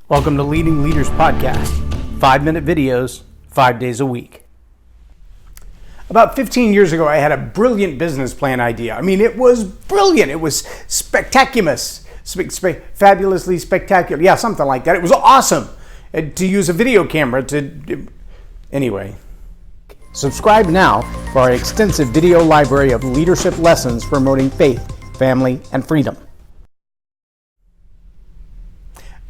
Welcome to Leading Leaders Podcast, 5-minute videos, 5 days a week. About 15 years ago, I had a brilliant business plan idea. I mean, it was brilliant. It was spectacular, fabulously spectacular. Yeah, something like that. It was awesome to use a video camera Anyway, subscribe now for our extensive video library of leadership lessons promoting faith, family, and freedom.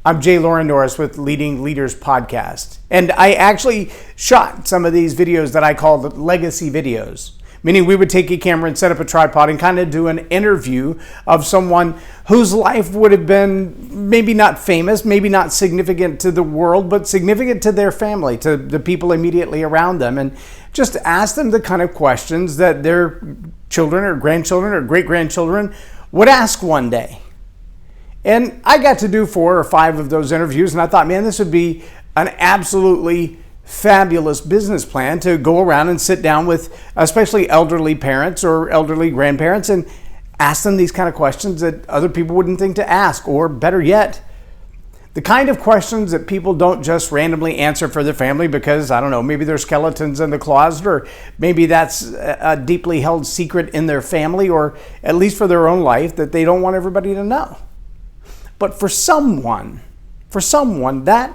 I'm Loren Norris with Leading Leaders Podcast, and I actually shot some of these videos that I called legacy videos, meaning we would take a camera and set up a tripod and kind of do an interview of someone whose life would have been maybe not famous, maybe not significant to the world, but significant to their family, to the people immediately around them, and just ask them the kind of questions that their children or grandchildren or great-grandchildren would ask one day. And I got to do 4 or 5 of those interviews, and I thought, man, this would be an absolutely fabulous business plan to go around and sit down with especially elderly parents or elderly grandparents and ask them these kind of questions that other people wouldn't think to ask, or better yet, the kind of questions that people don't just randomly answer for their family because, I don't know, maybe there's skeletons in the closet, or maybe that's a deeply held secret in their family, or at least for their own life that they don't want everybody to know. But for someone, that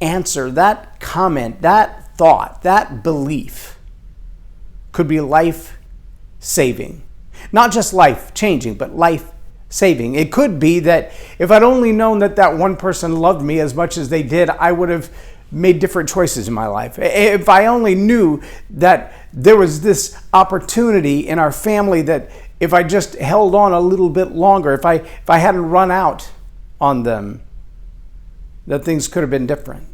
answer, that comment, that thought, that belief could be life-saving. Not just life-changing, but life-saving. It could be that if I'd only known that one person loved me as much as they did, I would have made different choices in my life. If I only knew that there was this opportunity in our family, that if I just held on a little bit longer, if I hadn't run out on them, that things could have been different.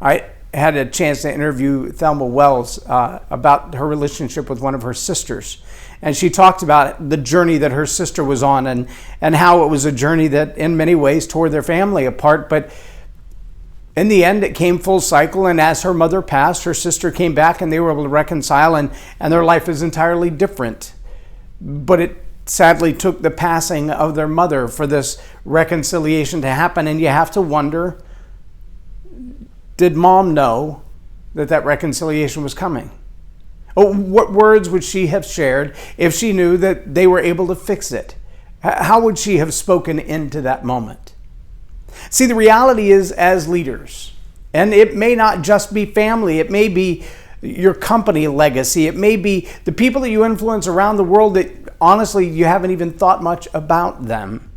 I had a chance to interview Thelma Wells about her relationship with one of her sisters. And she talked about the journey that her sister was on, and how it was a journey that in many ways tore their family apart. But in the end, it came full cycle, and as her mother passed, her sister came back and they were able to reconcile, and their life is entirely different. But it sadly took the passing of their mother for this reconciliation to happen, and you have to wonder, did mom know that reconciliation was coming? What words would she have shared if she knew that they were able to fix it? How would she have spoken into that moment? See, the reality is, as leaders, and it may not just be family, it may be your company legacy, it may be the people that you influence around the world that honestly you haven't even thought much about them.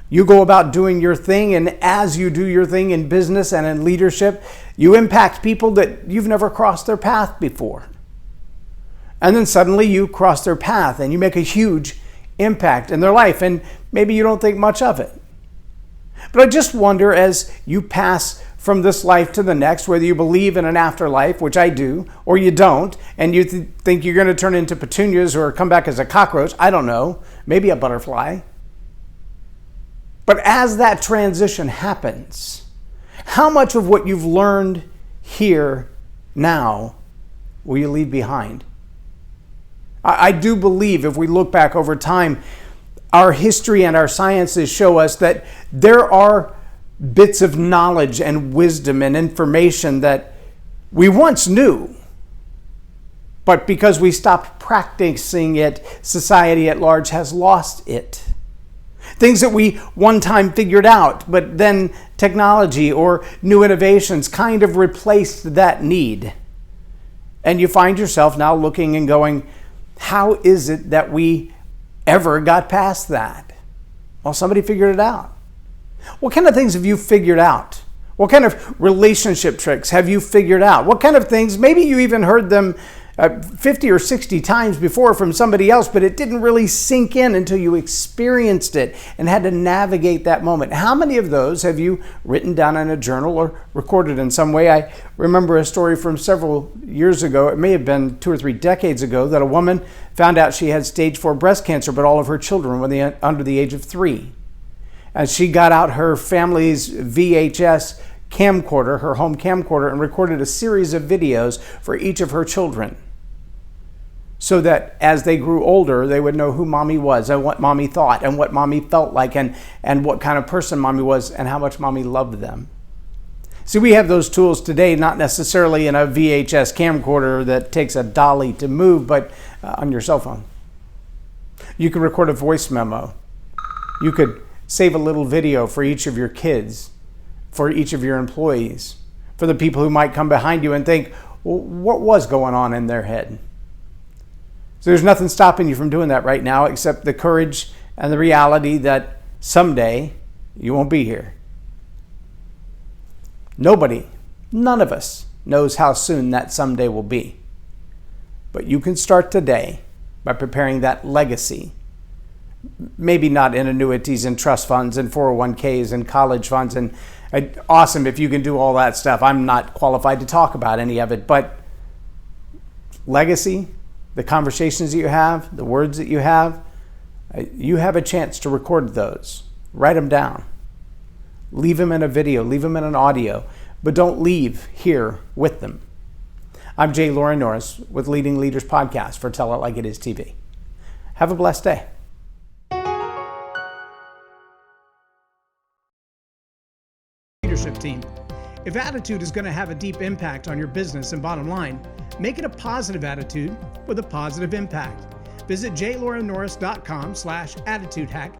You go about doing your thing, and as you do your thing in business and in leadership, you impact people that you've never crossed their path before. And then suddenly you cross their path and you make a huge impact in their life, and maybe you don't think much of it. But I just wonder, as you pass from this life to the next, whether you believe in an afterlife, which I do, or you don't, and you think you're going to turn into petunias or come back as a cockroach, I don't know, maybe a butterfly. But as that transition happens, how much of what you've learned here now will you leave behind? I do believe, if we look back over time, our history and our sciences show us that there are bits of knowledge and wisdom and information that we once knew, but because we stopped practicing it, society at large has lost it. Things that we one time figured out, but then technology or new innovations kind of replaced that need. And you find yourself now looking and going, how is it that we ever got past that? Well, somebody figured it out. What kind of things have you figured out? What kind of relationship tricks have you figured out? What kind of things, maybe you even heard them 50 or 60 times before from somebody else, but it didn't really sink in until you experienced it and had to navigate that moment. How many of those have you written down in a journal or recorded in some way? I remember a story from several years ago, it may have been 2 or 3 decades ago, that a woman found out she had stage 4 breast cancer, but all of her children were under the age of 3. And she got out her family's VHS camcorder, her home camcorder, and recorded a series of videos for each of her children. so that as they grew older, they would know who mommy was and what mommy thought and what mommy felt like and what kind of person mommy was and how much mommy loved them. See, we have those tools today, not necessarily in a VHS camcorder that takes a dolly to move, but on your cell phone. You can record a voice memo. You could save a little video for each of your kids, for each of your employees, for the people who might come behind you and think, well, what was going on in their head? So there's nothing stopping you from doing that right now except the courage and the reality that someday you won't be here. Nobody, none of us knows how soon that someday will be. But you can start today by preparing that legacy. Maybe not in annuities and trust funds and 401ks and college funds. And awesome if you can do all that stuff. I'm not qualified to talk about any of it. But legacy, the conversations that you have, the words that you have a chance to record those. Write them down. Leave them in a video, leave them in an audio, but don't leave here with them. I'm Loren Norris with Leading Leaders Podcast for Tell It Like It Is TV. Have a blessed day. Leadership team. If attitude is going to have a deep impact on your business and bottom line, make it a positive attitude with a positive impact. Visit jlorennorris.com/attitude hack